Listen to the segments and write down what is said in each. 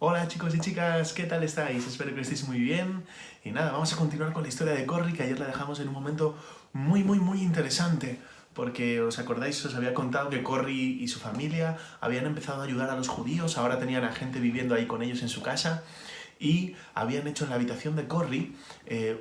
Hola chicos y chicas, ¿qué tal estáis? Espero que estéis muy bien. Y nada, vamos a continuar con la historia de Corrie, que ayer la dejamos en un momento muy interesante. Porque os acordáis, os había contado que Corrie y su familia habían empezado a ayudar a los judíos, ahora tenían a gente viviendo ahí con ellos en su casa y habían hecho en la habitación de Corrie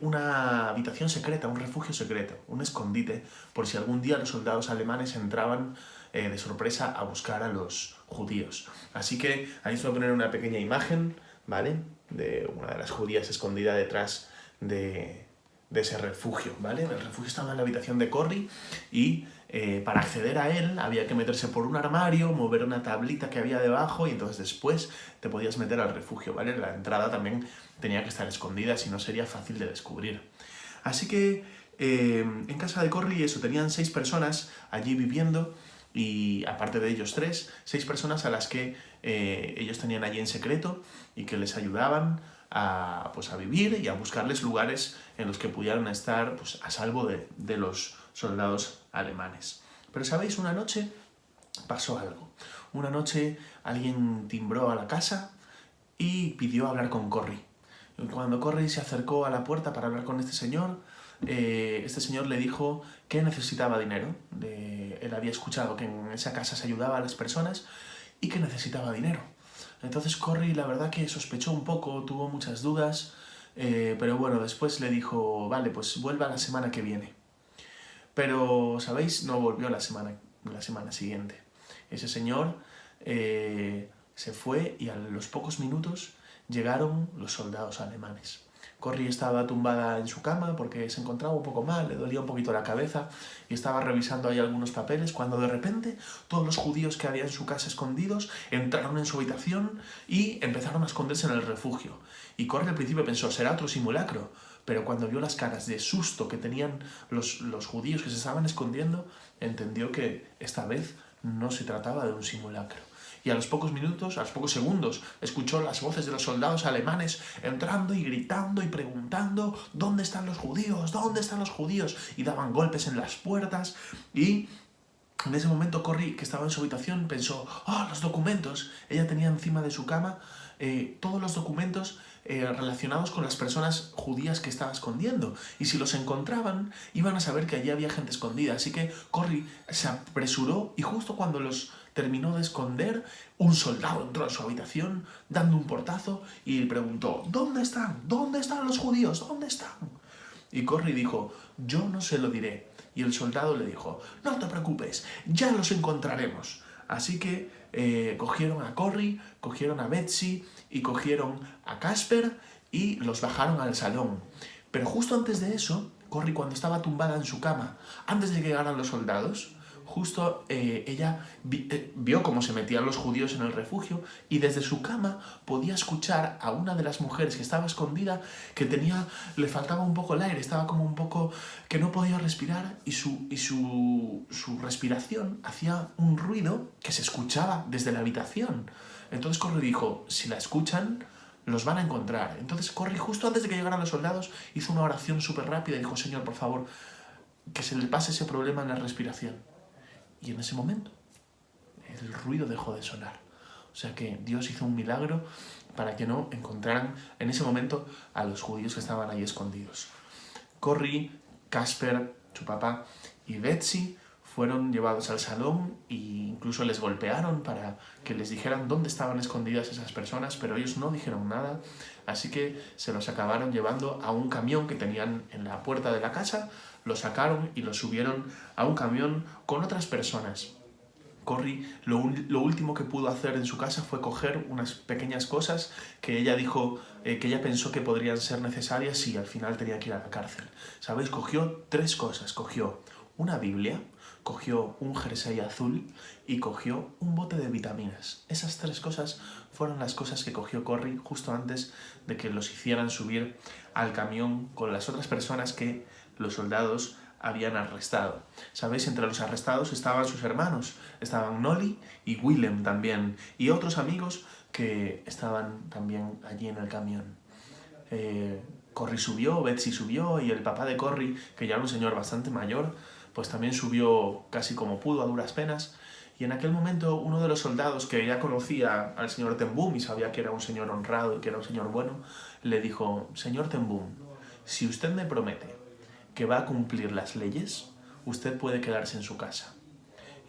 una habitación secreta, un refugio secreto, un escondite, por si algún día los soldados alemanes entraban de sorpresa a buscar a los judíos. Así que ahí os voy a poner una pequeña imagen, ¿vale? De una de las judías escondida detrás de ese refugio, ¿vale? El refugio estaba en la habitación de Corrie y para acceder a él había que meterse por un armario, mover una tablita que había debajo y entonces después te podías meter al refugio, ¿vale? La entrada también tenía que estar escondida, si no sería fácil de descubrir. Así que en casa de Corrie eso, tenían 6 personas allí viviendo y aparte de ellos 3, 6 personas a las que ellos tenían allí en secreto y que les ayudaban pues a vivir y a buscarles lugares en los que pudieran estar pues, a salvo de los soldados alemanes. Pero sabéis, una noche pasó algo. Una noche alguien timbró a la casa y pidió hablar con Corrie. Cuando Corrie se acercó a la puerta para hablar con este señor le dijo que necesitaba dinero. Él había escuchado que en esa casa se ayudaba a las personas y que necesitaba dinero. Entonces Corrie la verdad que sospechó un poco, tuvo muchas dudas, pero bueno, después le dijo, vale, pues vuelva la semana que viene. Pero, ¿sabéis? No volvió la semana siguiente. Ese señor se fue y a los pocos minutos llegaron los soldados alemanes. Corrie estaba tumbada en su cama porque se encontraba un poco mal, le dolía un poquito la cabeza y estaba revisando ahí algunos papeles cuando de repente todos los judíos que había en su casa escondidos entraron en su habitación y empezaron a esconderse en el refugio. Y Corrie al principio pensó, será otro simulacro, pero cuando vio las caras de susto que tenían los judíos que se estaban escondiendo, entendió que esta vez no se trataba de un simulacro. Y a los pocos minutos, a los pocos segundos, escuchó las voces de los soldados alemanes entrando y gritando y preguntando ¿dónde están los judíos? ¿Dónde están los judíos? Y daban golpes en las puertas y en ese momento Corrie, que estaba en su habitación, pensó, ¡oh, los documentos! Ella tenía encima de su cama todos los documentos relacionados con las personas judías que estaba escondiendo. Y si los encontraban, iban a saber que allí había gente escondida. Así que Corrie se apresuró y justo cuando los terminó de esconder, un soldado entró en su habitación dando un portazo y le preguntó, ¿dónde están? ¿Dónde están los judíos? ¿Dónde están? Y Corrie dijo, yo no se lo diré. Y el soldado le dijo, no te preocupes, ya los encontraremos. Así que cogieron a Corrie, cogieron a Betsy y cogieron a Casper y los bajaron al salón. Pero justo antes de eso, Corrie, cuando estaba tumbada en su cama, antes de que llegaran los soldados, justo ella vio cómo se metían los judíos en el refugio y desde su cama podía escuchar a una de las mujeres que estaba escondida que le faltaba un poco el aire, estaba como un poco que no podía respirar y su respiración hacía un ruido que se escuchaba desde la habitación. Entonces Corrie dijo, si la escuchan, los van a encontrar. Entonces Corrie, justo antes de que llegaran los soldados, hizo una oración súper rápida y dijo, Señor, por favor, que se le pase ese problema en la respiración. Y en ese momento el ruido dejó de sonar. O sea que Dios hizo un milagro para que no encontraran en ese momento a los judíos que estaban ahí escondidos. Corrie, Casper, su papá y Betsy fueron llevados al salón e incluso les golpearon para que les dijeran dónde estaban escondidas esas personas, pero ellos no dijeron nada, así que se los acabaron llevando a un camión que tenían en la puerta de la casa, lo sacaron y lo subieron a un camión con otras personas. Corrie lo último que pudo hacer en su casa fue coger unas pequeñas cosas que ella dijo, que ella pensó que podrían ser necesarias y al final tenía que ir a la cárcel. ¿Sabéis? Cogió 3 cosas. Cogió una Biblia, cogió un jersey azul y cogió un bote de vitaminas. Esas 3 cosas fueron las cosas que cogió Corrie justo antes de que los hicieran subir al camión con las otras personas que los soldados habían arrestado. ¿Sabéis? Entre los arrestados estaban sus hermanos, estaban Nolly y Willem también, y otros amigos que estaban también allí en el camión. Corrie subió, Betsy subió, y el papá de Corrie, que ya era un señor bastante mayor, pues también subió casi como pudo, a duras penas, Y en aquel momento uno de los soldados, que ya conocía al señor Ten Boom y sabía que era un señor honrado y que era un señor bueno, le dijo: señor Ten Boom, si usted me promete que va a cumplir las leyes, usted puede quedarse en su casa.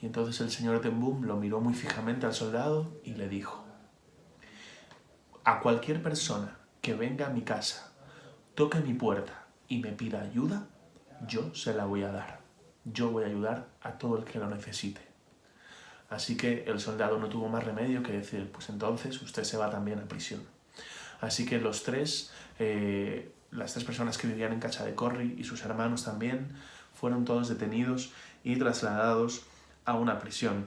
Y entonces el señor Ten Boom lo miró muy fijamente al soldado y le dijo: a cualquier persona que venga a mi casa, toque mi puerta y me pida ayuda, yo se la voy a dar. Yo voy a ayudar a todo el que lo necesite. Así que el soldado no tuvo más remedio que decir: pues entonces usted se va también a prisión. Así que las tres personas que vivían en casa de Corrie y sus hermanos también, fueron todos detenidos y trasladados a una prisión.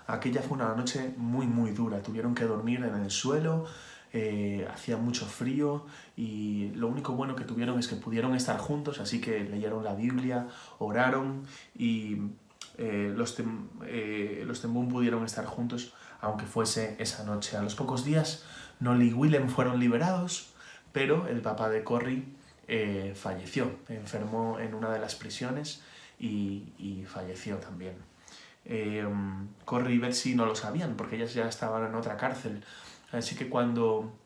Aquella fue una noche muy muy dura, tuvieron que dormir en el suelo, hacía mucho frío y lo único bueno que tuvieron es que pudieron estar juntos, así que leyeron la Biblia, oraron y los Ten Boom pudieron estar juntos aunque fuese esa noche. A los pocos días Nolly y Willem fueron liberados, pero el papá de Corrie falleció, enfermó en una de las prisiones y falleció también. Corrie y Betsy no lo sabían porque ellas ya estaban en otra cárcel, así que cuando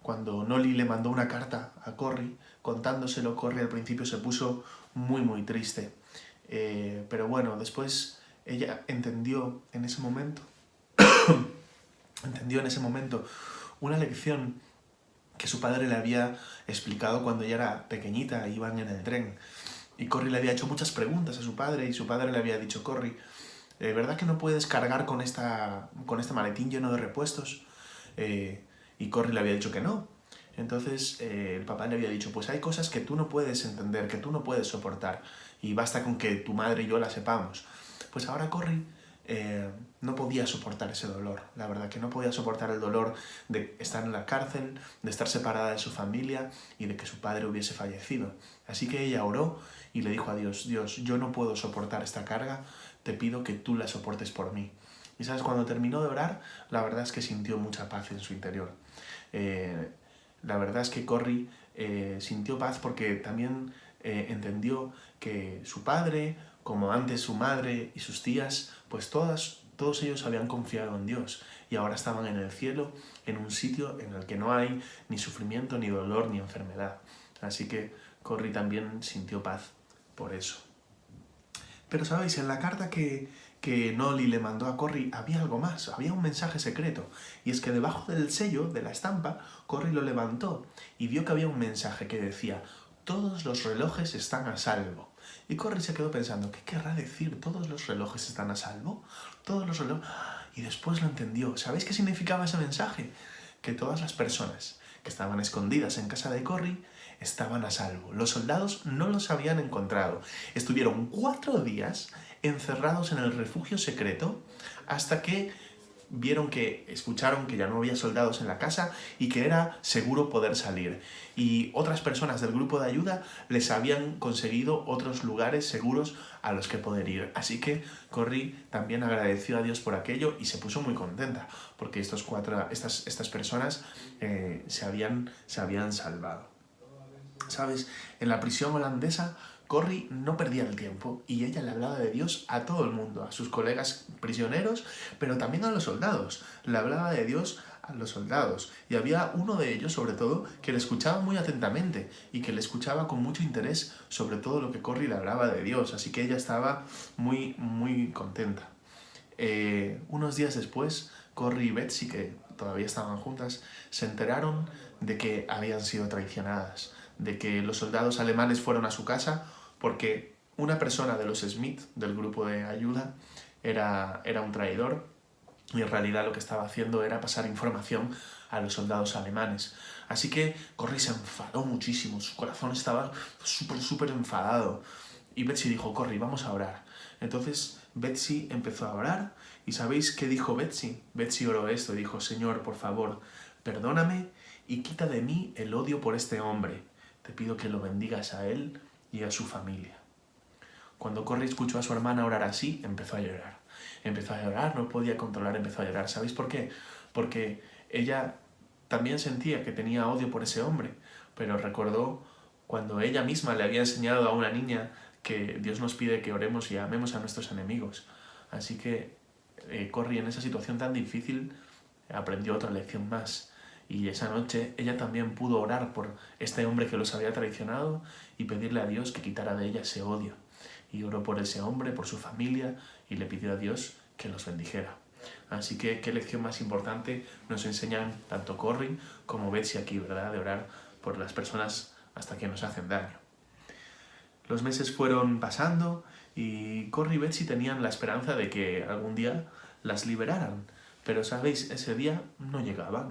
Nolly le mandó una carta a Corrie contándoselo, Corrie al principio se puso muy muy triste, pero bueno, después ella entendió en ese momento una lección que su padre le había explicado cuando ella era pequeñita, iban en el tren. Y Corrie le había hecho muchas preguntas a su padre y su padre le había dicho: Corrie, ¿verdad que no puedes cargar con este maletín lleno de repuestos? Y Corrie le había dicho que no. Entonces el papá le había dicho: pues hay cosas que tú no puedes entender, que tú no puedes soportar, y basta con que tu madre y yo las sepamos. Pues ahora Corrie no podía soportar ese dolor, la verdad que no podía soportar el dolor de estar en la cárcel, de estar separada de su familia y de que su padre hubiese fallecido. Así que ella oró y le dijo a Dios: Dios, yo no puedo soportar esta carga, te pido que tú la soportes por mí. Y sabes, cuando terminó de orar, la verdad es que sintió mucha paz en su interior. La verdad es que Corrie sintió paz porque también entendió que su padre, como antes su madre y sus tías, pues todos ellos habían confiado en Dios y ahora estaban en el cielo, en un sitio en el que no hay ni sufrimiento, ni dolor, ni enfermedad. Así que Corrie también sintió paz por eso. Pero sabéis, en la carta que Nolly le mandó a Corrie había algo más, había un mensaje secreto. Y es que debajo del sello, de la estampa, Corrie lo levantó y vio que había un mensaje que decía: todos los relojes están a salvo. Y Corrie se quedó pensando: ¿qué querrá decir? ¿Todos los relojes están a salvo? ¿Todos los relojes? Y después lo entendió. ¿Sabéis qué significaba ese mensaje? Que todas las personas que estaban escondidas en casa de Corrie estaban a salvo. Los soldados no los habían encontrado. Estuvieron 4 días encerrados en el refugio secreto hasta que escucharon que ya no había soldados en la casa y que era seguro poder salir. Y otras personas del grupo de ayuda les habían conseguido otros lugares seguros a los que poder ir. Así que Corrie también agradeció a Dios por aquello y se puso muy contenta porque estas personas se habían salvado. ¿Sabes? En la prisión holandesa, Corrie no perdía el tiempo y ella le hablaba de Dios a todo el mundo, a sus colegas prisioneros, pero también a los soldados. Le hablaba de Dios a los soldados. Y había uno de ellos, sobre todo, que le escuchaba muy atentamente y que le escuchaba con mucho interés sobre todo lo que Corrie le hablaba de Dios. Así que ella estaba muy, muy contenta. Unos días después, Corrie y Betsy, que todavía estaban juntas, se enteraron de que habían sido traicionadas, de que los soldados alemanes fueron a su casa porque una persona de los Smith, del grupo de ayuda, era un traidor y en realidad lo que estaba haciendo era pasar información a los soldados alemanes. Así que Corrie se enfadó muchísimo, su corazón estaba súper enfadado. Y Betsy dijo: Corrie, vamos a orar. Entonces Betsy empezó a orar y ¿sabéis qué dijo Betsy? Betsy oró esto y dijo: Señor, por favor, perdóname y quita de mí el odio por este hombre. Te pido que lo bendigas a él y a su familia. Cuando Corrie escuchó a su hermana orar así, empezó a llorar. Empezó a llorar, no podía controlar, empezó a llorar. ¿Sabéis por qué? Porque ella también sentía que tenía odio por ese hombre, pero recordó cuando ella misma le había enseñado a una niña que Dios nos pide que oremos y amemos a nuestros enemigos. Así que Corrie, en esa situación tan difícil, aprendió otra lección más. Y esa noche ella también pudo orar por este hombre que los había traicionado y pedirle a Dios que quitara de ella ese odio. Y oró por ese hombre, por su familia, y le pidió a Dios que los bendijera. Así que qué lección más importante nos enseñan tanto Corrie como Betsy aquí, ¿verdad? De orar por las personas hasta que nos hacen daño. Los meses fueron pasando y Corrie y Betsy tenían la esperanza de que algún día las liberaran. Pero, ¿sabéis? Ese día no llegaba.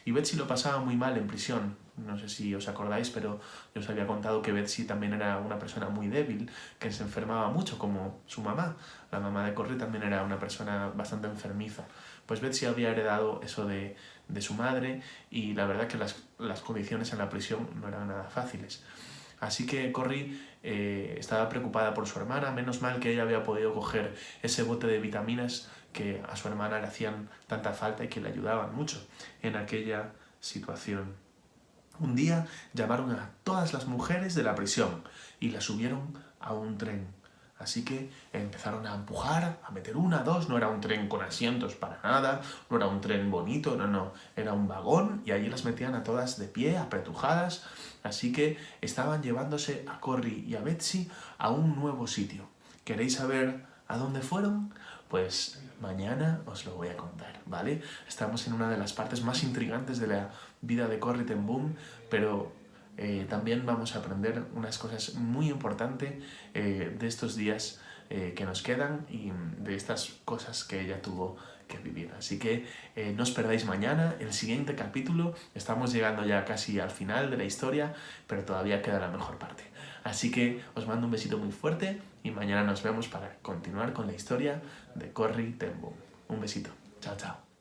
Y Betsy lo pasaba muy mal en prisión. No sé si os acordáis, pero yo os había contado que Betsy también era una persona muy débil, que se enfermaba mucho, como su mamá. La mamá de Corrie también era una persona bastante enfermiza. Pues Betsy había heredado eso de su madre y la verdad que las condiciones en la prisión no eran nada fáciles. Así que Corrie estaba preocupada por su hermana, menos mal que ella había podido coger ese bote de vitaminas que a su hermana le hacían tanta falta y que le ayudaban mucho en aquella situación. Un día llamaron a todas las mujeres de la prisión y las subieron a un tren. Así que empezaron a empujar, a meter una, dos, no era un tren con asientos para nada, no era un tren bonito, no, era un vagón y allí las metían a todas de pie, apretujadas. Así que estaban llevándose a Corrie y a Betsy a un nuevo sitio. ¿Queréis saber a dónde fueron? Pues mañana os lo voy a contar, ¿vale? Estamos en una de las partes más intrigantes de la vida de Corrie ten Boom, pero también vamos a aprender unas cosas muy importantes de estos días que nos quedan y de estas cosas que ella tuvo que vivir. Así que no os perdáis mañana el siguiente capítulo. Estamos llegando ya casi al final de la historia, pero todavía queda la mejor parte. Así que os mando un besito muy fuerte y mañana nos vemos para continuar con la historia de Corrie ten Boom. Un besito. Chao, chao.